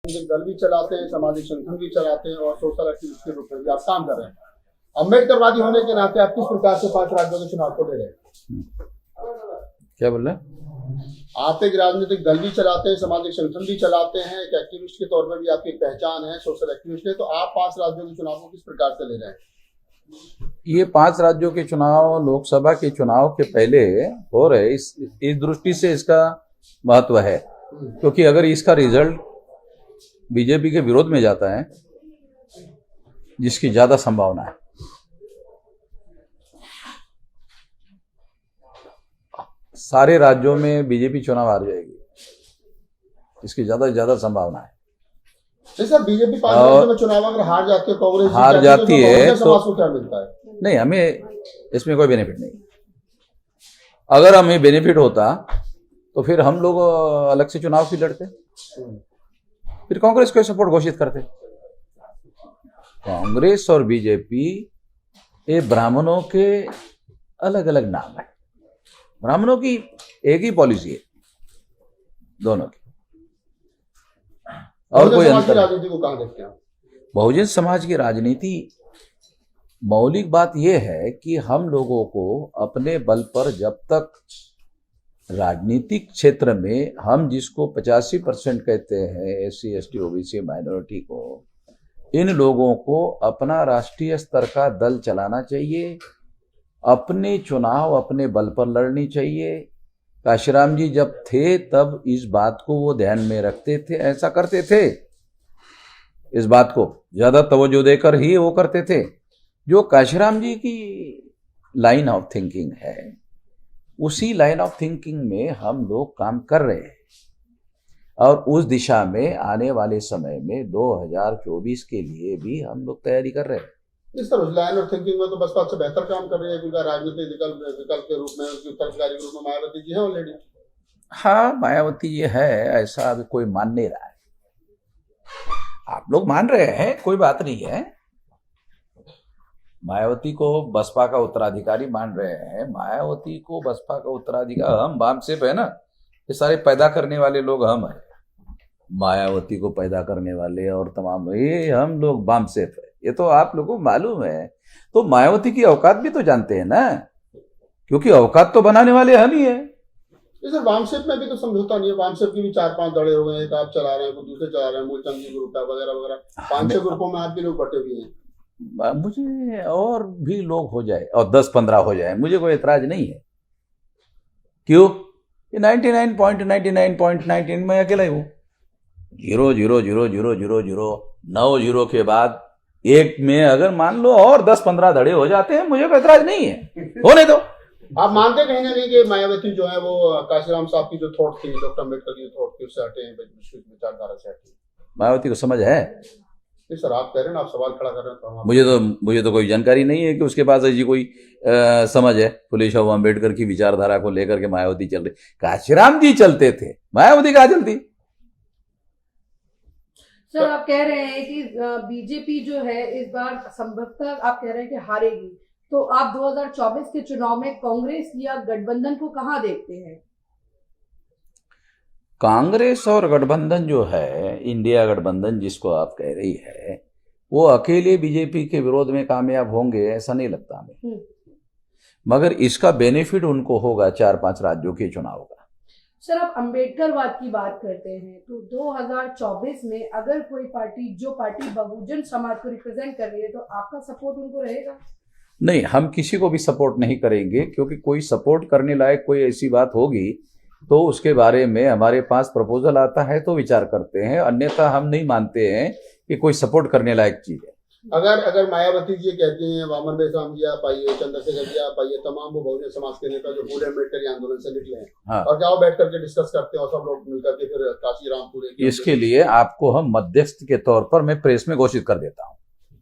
दल भी चलाते हैं, सामाजिक संगठन भी चलाते हैं और सोशल एक्टिविस्ट के रूप में भी आप काम कर रहे हैं। अम्बेडकरवादी होने के नाते आप किस प्रकार से 5 राज्यों के चुनाव को ले रहे हैं? क्या बोल रहे हैं? आप एक राजनीतिक दल भी चलाते हैं, सामाजिक संगठन भी चलाते हैं, एक एक्टिविस्ट के तौर पर भी आपकी पहचान है, सोशल एक्टिविस्ट है, तो आप 5 राज्यों के चुनाव को किस प्रकार से ले रहे हैं? ये 5 राज्यों के चुनाव लोकसभा के चुनाव के पहले हो रहे, इस दृष्टि से इसका महत्व है, क्योंकि अगर इसका रिजल्ट बीजेपी के विरोध में जाता है, जिसकी ज्यादा संभावना है, सारे राज्यों में बीजेपी चुनाव हार जाएगी, इसकी ज्यादा से ज्यादा संभावना है। सर, बीजेपी 5 राज्यों में चुनाव अगर हार जाती है, कांग्रेस हार जाती है तो समाज को क्या मिलता है? नहीं, हमें इसमें कोई बेनिफिट नहीं। अगर हमें बेनिफिट होता तो फिर हम लोग अलग से चुनाव क्यों लड़ते, फिर कांग्रेस को सपोर्ट घोषित करते। कांग्रेस और बीजेपी ये ब्राह्मणों के अलग अलग नाम है, ब्राह्मणों की एक ही पॉलिसी है दोनों की, और कोई अंतर। राजनीति को कहां देखते हैं? बहुजन समाज की राजनीति मौलिक बात यह है कि हम लोगों को अपने बल पर, जब तक राजनीतिक क्षेत्र में हम जिसको 85% कहते हैं, SC ST OBC माइनॉरिटी को, इन लोगों को अपना राष्ट्रीय स्तर का दल चलाना चाहिए, अपने चुनाव अपने बल पर लड़नी चाहिए। काशीराम जी जब थे तब इस बात को वो ध्यान में रखते थे, ऐसा करते थे, इस बात को ज्यादा तवज्जो देकर ही वो करते थे। जो काशीराम जी की लाइन ऑफ थिंकिंग है, उसी लाइन ऑफ थिंकिंग में हम लोग काम कर रहे हैं, और उस दिशा में आने वाले समय में 2024 के लिए भी हम लोग तैयारी कर रहे हैं। इस तरह लाइन ऑफ थिंकिंग में तो बसपा से बेहतर काम कर रही है, क्योंकि राजनीतिक विकल्प के रूप में, उसकी उत्तराधिकारी के रूप में मायावती जी है ऑलरेडी। हाँ, मायावती जी है, ऐसा अभी कोई मान नहीं रहा है। आप लोग मान रहे हैं, कोई बात नहीं है। मायावती को बसपा का उत्तराधिकारी मान रहे हैं, मायावती को बसपा का उत्तराधिकारी, हम बामसेफ है ना, ये सारे पैदा करने वाले लोग हम हैं। मायावती को पैदा करने वाले और तमाम ये हम लोग बामसेफ है, ये तो आप लोगों को मालूम है। तो मायावती की औकात भी तो जानते हैं ना, क्योंकि औकात तो बनाने वाले हम ही है। सर, वामसेफ में भी तो समझौता नहीं है। वामसेफ की भी 4-5 दड़े हो गए, एक आप चला रहे हैं, कोई दूसरे चला रहे हैं, मूलचंद जी ग्रुप वगैरह वगैरह, 5-6 ग्रुपों में आप भी लोग बटे हुए हैं। मुझे और भी लोग हो जाए और 10-15 हो जाए, मुझे कोई एतराज नहीं है। क्यों? 99.99.99 में अकेला ही हूं। 0.0000009 जीरो के बाद एक में अगर मान लो और 10-15 धड़े हो जाते हैं, मुझे कोई एतराज नहीं है, होने दो। आप मानते कहीं ना कहीं कि मायावती जो है वो काशीराम साहब की जो थॉट थी, डॉक्टर अम्बेडकर की थॉट थी, उससे हटे हैं, विचारधारा से हटे? मायावती को समझ है? सर, आप कह रहे हैं ना, आप सवाल खड़ा कर रहे हैं, तो मुझे तो कोई जानकारी नहीं है कि उसके पास ऐसी कोई समझ है। फुले शाह अम्बेडकर की विचारधारा को लेकर के मायावती चल रही। काशीराम जी चलते थे, मायावती कहाँ चलती? सर, आप कह रहे हैं कि बीजेपी जो है इस बार संभवतः आप कह रहे हैं कि हारेगी, तो आप 2024 के चुनाव में कांग्रेस या गठबंधन को कहां देखते हैं? कांग्रेस और गठबंधन जो है, इंडिया गठबंधन जिसको आप कह रही है, वो अकेले बीजेपी के विरोध में कामयाब होंगे ऐसा नहीं लगता हमें, मगर इसका बेनिफिट उनको होगा 4-5 राज्यों के चुनाव का। सर, आप अम्बेडकरवाद की बात करते हैं, तो 2024 में अगर कोई पार्टी, जो पार्टी बहुजन समाज को रिप्रेजेंट कर रही है, तो आपका सपोर्ट उनको रहेगा? नहीं, हम किसी को भी सपोर्ट नहीं करेंगे, क्योंकि कोई सपोर्ट करने लायक कोई ऐसी बात होगी तो उसके बारे में हमारे पास प्रपोजल आता है तो विचार करते हैं, अन्यथा हम नहीं मानते हैं कि कोई सपोर्ट करने लायक चीज है। अगर मायावती जी कहती हैं, वामन बेसाम जी आप आइए, चंद्रशेखर जी आप आइए, तमाम वो बहुजन समाज के नेता जो पूरे अम्बेडकर आंदोलन से निकले हैं, हाँ, और क्या बैठ करके डिस्कस करते हैं और सब लोग मिलकर के फिर काशीराम पूरे, इसके लिए आपको हम मध्यस्थ के तौर पर मैं प्रेस में घोषित कर देता हूँ,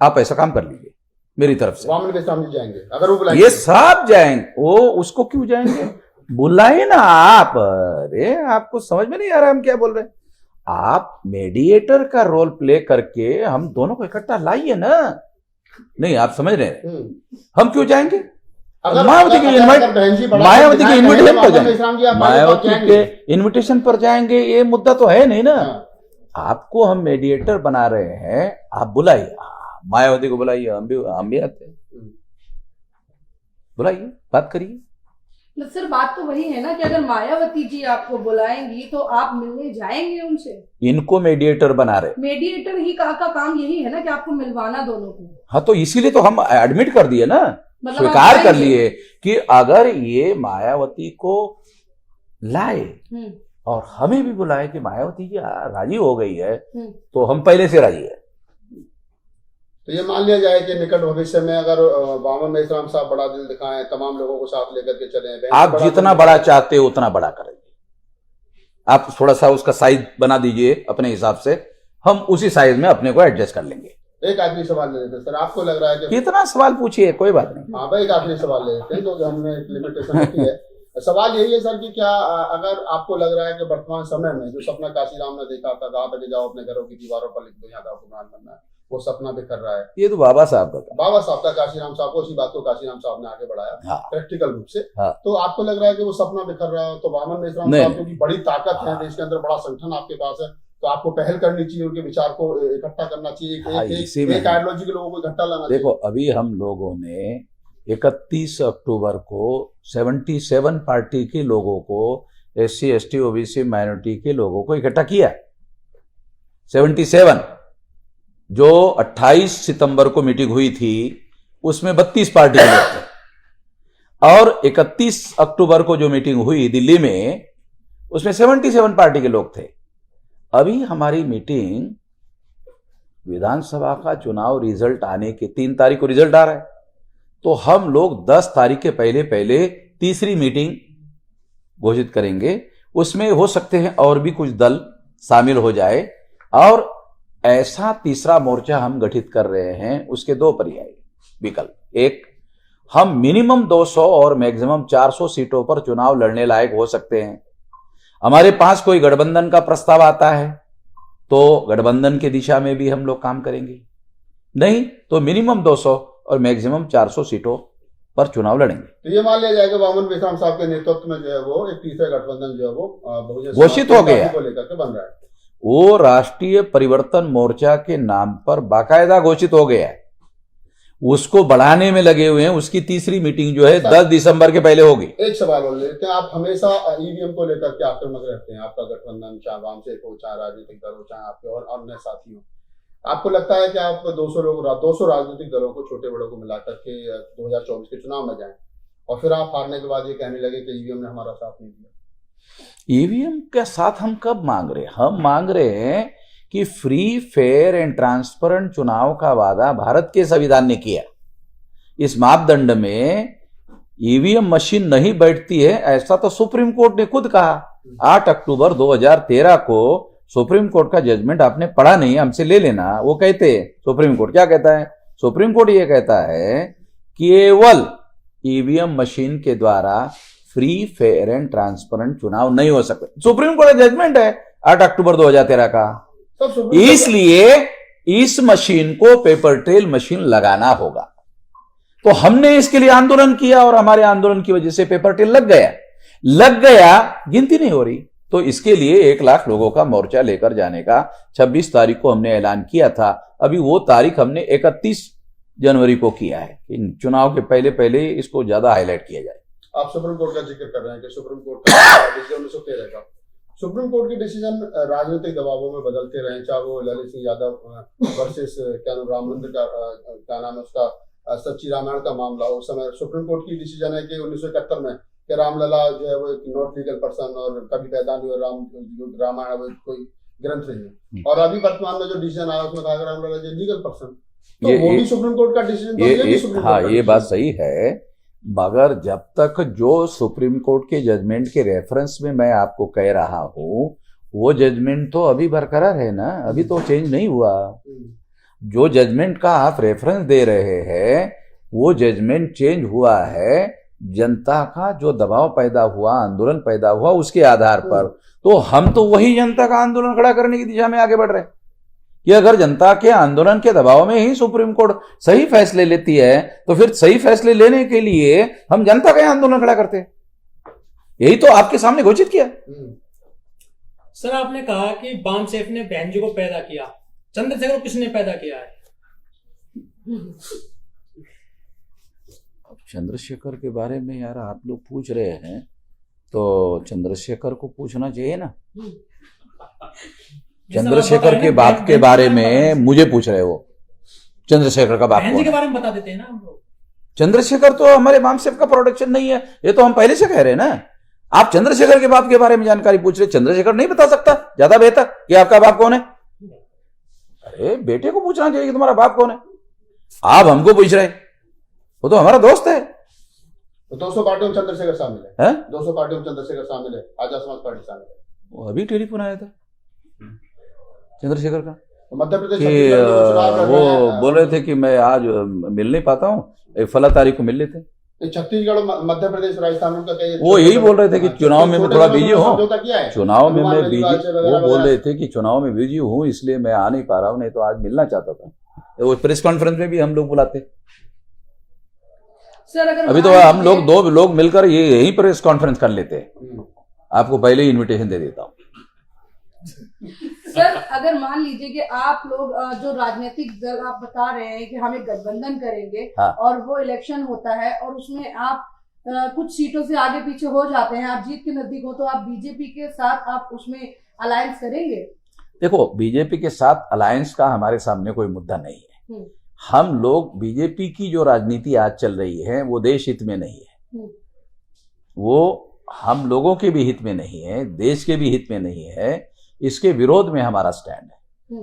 आप ऐसा काम कर लीजिए मेरी तरफ से। वामन बेसाम जी जाएंगे, अगर वो बुलाएंगे? ये सब जाएंगे, वो उसको क्यों जाएंगे, बुलाए ना आप। अरे आपको समझ में नहीं आ रहा हम क्या बोल रहे हैं? आप मेडिएटर का रोल प्ले करके हम दोनों को इकट्ठा लाइए ना। नहीं, आप समझ रहे हैं, हम क्यों जाएंगे? मायावती के इन्विटेशन पर जाएंगे, मायावती के इन्विटेशन पर जाएंगे, ये मुद्दा तो है नहीं ना। आपको हम मेडिएटर बना रहे हैं, आप बुलाइए, मायावती को बुलाइए, हम भी आते हैं, बुलाइए, बात करिए। सर बात तो वही है ना कि अगर मायावती जी आपको बुलाएंगी तो आप मिलने जाएंगे उनसे? इनको मेडिएटर बना रहे, मेडिएटर ही का काम यही है ना कि आपको मिलवाना दोनों को। हाँ, तो इसीलिए तो हम एडमिट कर दिए ना, मतलब स्वीकार कर लिए कि अगर ये मायावती को लाए और हमें भी बुलाए कि मायावती जी राजी हो गई है, तो हम पहले से राजी है। तो ये मान लिया जाए कि निकट भविष्य में अगर वामन मेश्राम साहब बड़ा दिल दिखाएं, तमाम लोगों को साथ लेकर के चलें, आप जितना बड़ा चाहते हो उतना बड़ा करेंगे, आप थोड़ा सा उसका साइज बना दीजिए अपने हिसाब से, हम उसी साइज में अपने को एडजस्ट कर लेंगे। एक आखिरी सवाल ले लेते हैं सर, आपको लग रहा है कि कितना सवाल पूछिए, कोई बात नहीं। हाँ भाई, एक आखिरी सवाल ले लेते हैं क्योंकि हमने एक लिमिटेशन रखी है। सवाल यही है सर कि क्या अगर आपको लग रहा है कि वर्तमान समय में जो सपना काशीराम ने देखा था, कहा था कि जाओ अपने घरों की दीवारों पर लिख दो यहाँ का हुक्मरान बनना है, वो सपना बिखर रहा है, ये तो बाबा साहब का, बाबा साहब का, काशीराम साहब को, उसी बात को काशीराम साहब ने आगे बढ़ाया हाँ, प्रैक्टिकल रूप से। हाँ, तो आपको लग रहा है कि वो सपना बिखर रहा है, तो वामन मेश्राम साहब क्योंकि बड़ी ताकत है देश के अंदर, बड़ा संगठन आपके पास है, तो आपको पहल करनी चाहिए, उनके विचार को इकट्ठा करना चाहिए, एक आइडियोलॉजी के लोगों को इकट्ठा लाना चाहिए। देखो, अभी हम लोगों ने 31 अक्टूबर को 77 पार्टी के लोगों को, SC ST OBC माइनॉरिटी के लोगों को इकट्ठा किया। 77 जो 28 सितंबर को मीटिंग हुई थी उसमें 32 पार्टी के लोग थे, और 31 अक्टूबर को जो मीटिंग हुई दिल्ली में उसमें 77 पार्टी के लोग थे। अभी हमारी मीटिंग, विधानसभा का चुनाव रिजल्ट आने के 3 तारीख को रिजल्ट आ रहा है, तो हम लोग 10 तारीख के पहले तीसरी मीटिंग घोषित करेंगे। उसमें हो सकते हैं और भी कुछ दल शामिल हो जाए, और ऐसा तीसरा मोर्चा हम गठित कर रहे हैं। उसके 2 पर्याय विकल्प, एक, हम मिनिमम 200 और मैक्सिमम 400 सीटों पर चुनाव लड़ने लायक हो सकते हैं। हमारे पास कोई गठबंधन का प्रस्ताव आता है तो गठबंधन की दिशा में भी हम लोग काम करेंगे, नहीं तो मिनिमम 200 और मैक्सिमम 400 सीटों पर चुनाव लड़ेंगे। तो ये मान लिया जाएगा वामन मेश्राम साहब के नेतृत्व में जो है वो एक तीसरा गठबंधन जो है वो घोषित हो गया को लेकर के बन रहा है। वो राष्ट्रीय परिवर्तन मोर्चा के नाम पर बाकायदा घोषित हो गया है, उसको बढ़ाने में लगे हुए हैं। उसकी तीसरी मीटिंग जो है 10 दिसंबर के पहले होगी। एक सवाल और लेते हैं, आप हमेशा ईवीएम को लेकर के आक्रामक रहते हैं, आपका गठबंधन चाहे वाम से हो, चाहे राजनीतिक दल हो, चाहे आपके और अन्य साथी हो, आपको लगता है कि आप 200 राजनीतिक दलों को, छोटे बड़ों को मिलाकर के 2024 के चुनाव में जाएं और फिर आप हारने के बाद ये कहने लगे कि ईवीएम ने हमारा साथ नहीं दिया? ईवीएम का साथ हम कब मांग रहे हैं? हम मांग रहे हैं कि फ्री, फेयर एंड ट्रांसपेरेंट चुनाव का वादा भारत के संविधान ने किया। इस मापदंड में ईवीएम मशीन नहीं बैठती है, ऐसा तो सुप्रीम कोर्ट ने खुद कहा। 8 अक्टूबर 2013 को सुप्रीम कोर्ट का जजमेंट आपने पढ़ा नहीं, हमसे ले लेना। वो कहते हैं, सुप्रीम कोर्ट क्या कहता है? सुप्रीम कोर्ट ये कहता है केवल ईवीएम मशीन के द्वारा फ्री, फेयर एंड ट्रांसपेरेंट चुनाव नहीं हो सकते। सुप्रीम कोर्ट का जजमेंट है 8 अक्टूबर 2013 का। इसलिए इस मशीन को पेपर ट्रेल मशीन लगाना होगा। तो हमने इसके लिए आंदोलन किया और हमारे आंदोलन की वजह से पेपर ट्रेल लग गया, गिनती नहीं हो रही। तो इसके लिए 1 लाख लोगों का मोर्चा लेकर जाने का 26 तारीख को हमने ऐलान किया था। अभी वो तारीख हमने 31 जनवरी को किया है कि चुनाव के पहले इसको ज्यादा हाईलाइट किया जाए। आप सुप्रीम कोर्ट का जिक्र कर रहे हैं कि सुप्रीम कोर्ट का डिसीजन 1913 का, सुप्रीम कोर्ट के डिसीजन राजनीतिक दबावों में बदलते रहे, चाहे वो ललित सिंह यादव वर्सेस क्या नाम राम मंदिर का क्या नाम है उसका सच्ची रामायण का मामला, उस समय सुप्रीम कोर्ट की डिसीजन है कि 1971 में कि रामलला जो है वो एक नॉट लीगल पर्सन और कभी पैदा नहीं हुआ, रामायण वो कोई ग्रंथ नहीं है। और अभी वर्तमान में जो डिसीजन आया उसमें कहा रामलला जो लीगल पर्सन, तो वो भी सुप्रीम कोर्ट का डिसीजन। हाँ, ये बात सही है, मगर जब तक जो सुप्रीम कोर्ट के जजमेंट के रेफरेंस में मैं आपको कह रहा हूं, वो जजमेंट तो अभी बरकरार है ना, अभी तो चेंज नहीं हुआ। जो जजमेंट का आप रेफरेंस दे रहे हैं वो जजमेंट चेंज हुआ है, जनता का जो दबाव पैदा हुआ, आंदोलन पैदा हुआ, उसके आधार पर। तो हम तो वही जनता का आंदोलन खड़ा करने की दिशा में आगे बढ़ रहे हैं कि अगर जनता के आंदोलन के दबाव में ही सुप्रीम कोर्ट सही फैसले लेती है तो फिर सही फैसले लेने के लिए हम जनता का आंदोलन खड़ा करते हैं। यही तो आपके सामने घोषित किया। सर आपने कहा कि बामसेफ ने बहन जी को पैदा किया, चंद्रशेखर को किसने पैदा किया है? अब चंद्रशेखर के बारे में यार आप लोग पूछ रहे हैं तो चंद्रशेखर को पूछना चाहिए ना। चंद्रशेखर के बाप के बारे में मुझे पूछ रहे हो? चंद्रशेखर का बाप बहन जी के बारे में बता देते हैं ना हम लोग। चंद्रशेखर तो हमारे बामसेफ का प्रोडक्शन नहीं है, ये तो हम पहले से कह रहे हैं ना। आप चंद्रशेखर के बाप के बारे में जानकारी पूछ रहे, चंद्रशेखर नहीं बता सकता ज्यादा बेहतर कि आपका बाप कौन है? अरे बेटे को पूछना चाहिए कि तुम्हारा बाप कौन है। आप हमको पूछ रहे, वो तो हमारा दोस्त है। तो 200 पार्टियों में चंद्रशेखर शामिल है, हैं? 200 पार्टियों में चंद्रशेखर शामिल है, आजाद समाज पार्टी शामिल है। वो अभी टेलीफोन आया था चंद्रशेखर का तो मध्य प्रदेश कि छत्तीसगढ़ में जो चुनाव लड़ वो रहे हैं, बोल रहे थे कि मैं आज मिल नहीं पाता हूँ, एक फला तारीख को मिल लेते। छत्तीसगढ़, मध्य प्रदेश, राजस्थान, उनका कई वो यही बोल रहे थे कि चुनाव में मैं थोड़ा बिजी हूँ, समझौता किया है। चुनाव में मैं हनुमान बिजी, मंदिर से वो वगैरह बोल वगैरह। रहे थे कि चुनाव में बिजी हूँ इसलिए मैं आ नहीं पा रहा हूँ, नहीं तो आज मिलना चाहता था। वो प्रेस कॉन्फ्रेंस में भी हम लोग बुलाते। सर अगर अभी तो हम लोग दो लोग मिलकर ये यही प्रेस कॉन्फ्रेंस कर लेते हैं। आपको पहले ही इनविटेशन दे देता हूँ। सर अगर मान लीजिए कि आप लोग जो राजनीतिक दल आप बता रहे हैं कि हम एक गठबंधन करेंगे, हाँ। और वो इलेक्शन होता है और उसमें आप कुछ सीटों से आगे पीछे हो जाते हैं, आप जीत के नजदीक हो, तो आप बीजेपी के साथ आप उसमें अलायंस करेंगे? देखो, बीजेपी के साथ अलायंस का हमारे सामने कोई मुद्दा नहीं है। हम लोग बीजेपी की जो राजनीति आज चल रही है वो देश हित में नहीं है, वो हम लोगों के भी हित में नहीं है, देश के भी हित में नहीं है। इसके विरोध में हमारा स्टैंड है।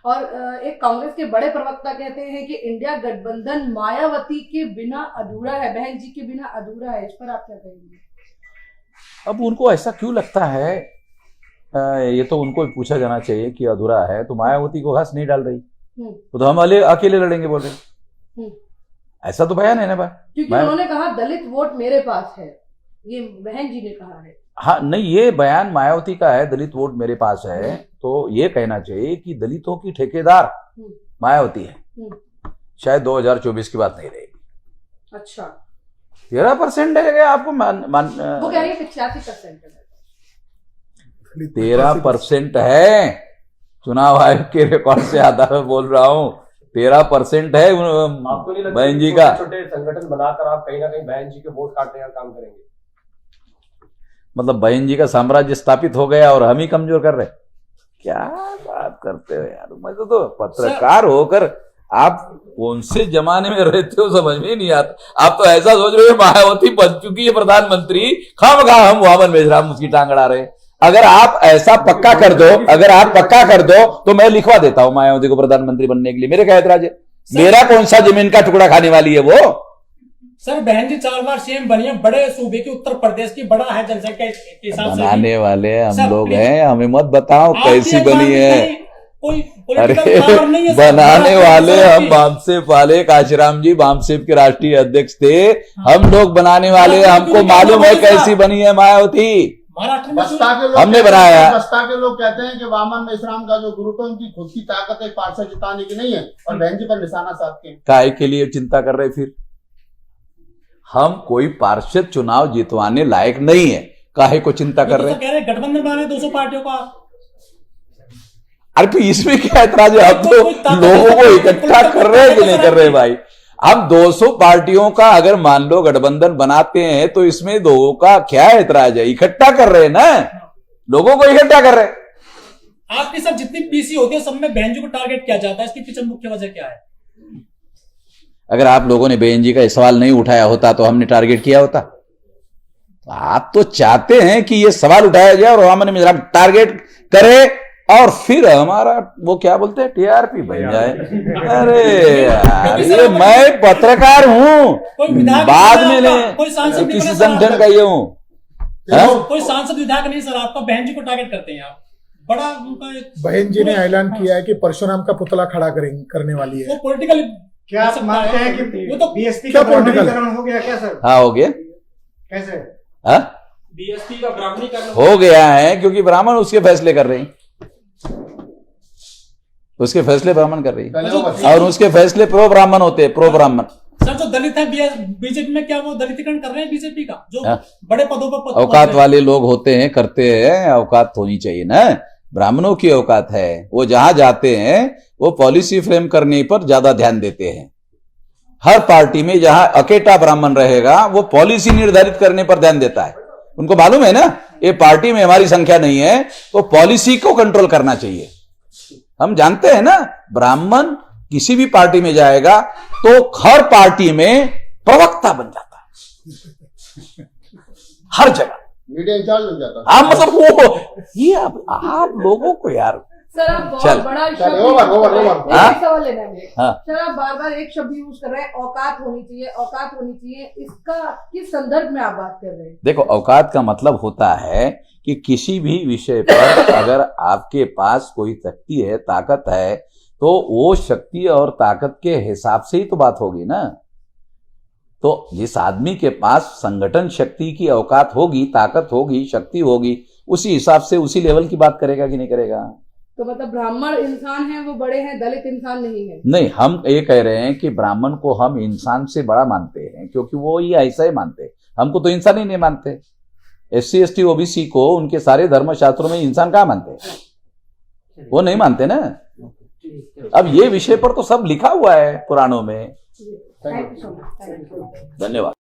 और एक कांग्रेस के बड़े प्रवक्ता कहते हैं कि इंडिया गठबंधन मायावती के बिना अधूरा है, बहन जी के बिना अधूरा है। इस पर आप क्या कहेंगे? अब उनको ऐसा क्यों लगता है, ये तो उनको पूछा जाना चाहिए कि अधूरा है तो मायावती को घास नहीं डाल रही, तो हम अकेले लड़ेंगे बोल रहे। ऐसा तो बयान है ना भाई, क्योंकि उन्होंने कहा दलित वोट मेरे पास है, ये बहन जी ने कहा है। हाँ नहीं, ये बयान मायावती का है, दलित वोट मेरे पास है, तो ये कहना चाहिए कि दलितों की ठेकेदार मायावती है। शायद 2024 की बात नहीं रहेगी। अच्छा, 13% है आपको वो कह रही है 85% है। 13% है, चुनाव आयोग के रिकॉर्ड से आधार में बोल रहा हूँ, 13% है बहन जी का। छोटे संगठन बनाकर आप कहीं ना कहीं बहन जी के वोट काटने का काम करेंगे? मतलब बहन जी का साम्राज्य स्थापित हो गया और हम ही कमजोर कर रहे? क्या बात करते हो यार, मैं तो पत्रकार होकर आप कौन से जमाने में रहते हो समझ में नहीं आता। आप तो ऐसा सोच रहे हो मायावती बन चुकी है प्रधानमंत्री, खामखा हम वामन मेजराम उसकी टांग अड़ा रहे। अगर आप ऐसा पक्का कर दो, अगर आप पक्का कर दो तो मैं लिखवा देता हूं मायावती को प्रधानमंत्री बनने के लिए। मेरे क्या ऐतराज है? मेरा कौन सा जमीन का टुकड़ा खाने वाली है वो? सर बहन जी 4 बार सीएम बनी है, बड़े सूबे की, उत्तर प्रदेश की, बड़ा है जनसंख्या के हिसाब से। बनाने वाले हम लोग हैं, हमें मत बताओ कैसी बनी है। अरे बनाने वाले हम बामसेफ वाले, काशीराम जी बामसेफ के राष्ट्रीय अध्यक्ष थे, हम लोग बनाने वाले, हमको मालूम है कैसी बनी है मायावती। बस्ता के लोग हमने बनाया। बस्ता के लोग कहते हैं कि वामन मेश्राम का जो ग्रुप है उनकी खुद की ताकत है पार्षद जिताने की नहीं है, और बहन जी पर निशाना साधते हैं। काय के लिए चिंता कर रहे? फिर हम कोई पार्षद चुनाव जितवाने लायक नहीं है, काहे को चिंता कर रहे? कह रहे गठबंधन बनाने 200 पार्टियों का। अरे तो इसमें क्या ऐतराज है? हम तो लोगों को इकट्ठा कर रहे हैं कि नहीं कर रहे भाई? हम 200 पार्टियों का अगर मान लो गठबंधन बनाते हैं तो इसमें लोगों का क्या ऐतराज है? इकट्ठा कर रहे हैं ना, लोगों को इकट्ठा कर रहे हैं। आपकी सब जितनी पीसी होती है सब में बहन जी को टारगेट किया जाता है, इसकी पीछे मुख्य वजह क्या है? अगर आप लोगों ने बहन जी का सवाल नहीं उठाया होता तो हमने टारगेट किया होता? आप तो चाहते हैं कि ये सवाल उठाया जाए और वामन मेश्राम टारगेट करे और फिर हमारा वो क्या बोलते हैं टीआरपी बन जाए। अरे यार, ये मैं पत्रकार हूँ, बाद में किसी संगठन का ये हूँ। कोई सांसद विधायक नहीं सर, आपका बहन जी को टारगेट करते हैं आप। बड़ा उनका बहन जी ने ऐलान किया है कि परशुराम का पुतला खड़ा करने वाली है। वो पॉलिटिकल क्या आप मानते हैं कि वो तो बीएसपी का ब्राह्मणीकरण हो गया क्या सर? हाँ हो गया। कैसे? हाँ बीएसपी का ब्राह्मणीकरण हो गया है क्योंकि ब्राह्मण उसके फैसले कर रहे हैं, उसके फैसले ब्राह्मण कर रही है और उसके फैसले प्रो ब्राह्मण होते हैं, प्रो ब्राह्मण। सर सर जो दलित है बीजेपी में, क्या वो दलितीकरण कर रहे हैं बीजेपी का, जो हाँ। बड़े पदों पर औकात वाले लोग होते हैं, करते हैं, औकात होनी चाहिए ना। ब्राह्मणों की औकात है, वो जहां जाते हैं वो पॉलिसी फ्रेम करने पर ज्यादा ध्यान देते हैं। हर पार्टी में जहां अकेटा ब्राह्मण रहेगा वो पॉलिसी निर्धारित करने पर ध्यान देता है। उनको मालूम है ना, ये पार्टी में हमारी संख्या नहीं है तो पॉलिसी को कंट्रोल करना चाहिए। हम जानते हैं ना, ब्राह्मण किसी भी पार्टी में जाएगा तो हर पार्टी में प्रवक्ता बन जाता है, हर जगह मीडिया इंचार्ज बन जाता है। हाँ, मतलब वो ये आप लोगों को यार, सर आप बहुत चल। बड़ा चल, शब्द ओवर। एक सवाल लेना है। हाँ। सर आप बार बार एक शब्द यूज कर रहे हैं, औकात होनी चाहिए, औकात होनी चाहिए, इसका किस संदर्भ में आप बात कर रहे हैं? देखो, औकात का मतलब होता है कि किसी भी विषय पर अगर आपके पास कोई शक्ति है, ताकत है, तो वो शक्ति और ताकत के हिसाब से ही तो बात होगी ना। तो जिस आदमी के पास संगठन शक्ति की औकात होगी, ताकत होगी, शक्ति होगी, उसी हिसाब से उसी लेवल की बात करेगा कि नहीं करेगा। तो मतलब ब्राह्मण इंसान है, वो बड़े हैं, दलित इंसान नहीं है? नहीं, हम ये कह रहे हैं कि ब्राह्मण को हम इंसान से बड़ा मानते हैं, क्योंकि वो ये ऐसा ही मानते हैं। हमको तो इंसान ही नहीं मानते। SC ST OBC को उनके सारे धर्मशास्त्रों में इंसान कहाँ मानते हैं? वो नहीं मानते ना। अब ये विषय पर तो सब लिखा हुआ है पुराणों में। Thank you so much. धन्यवाद।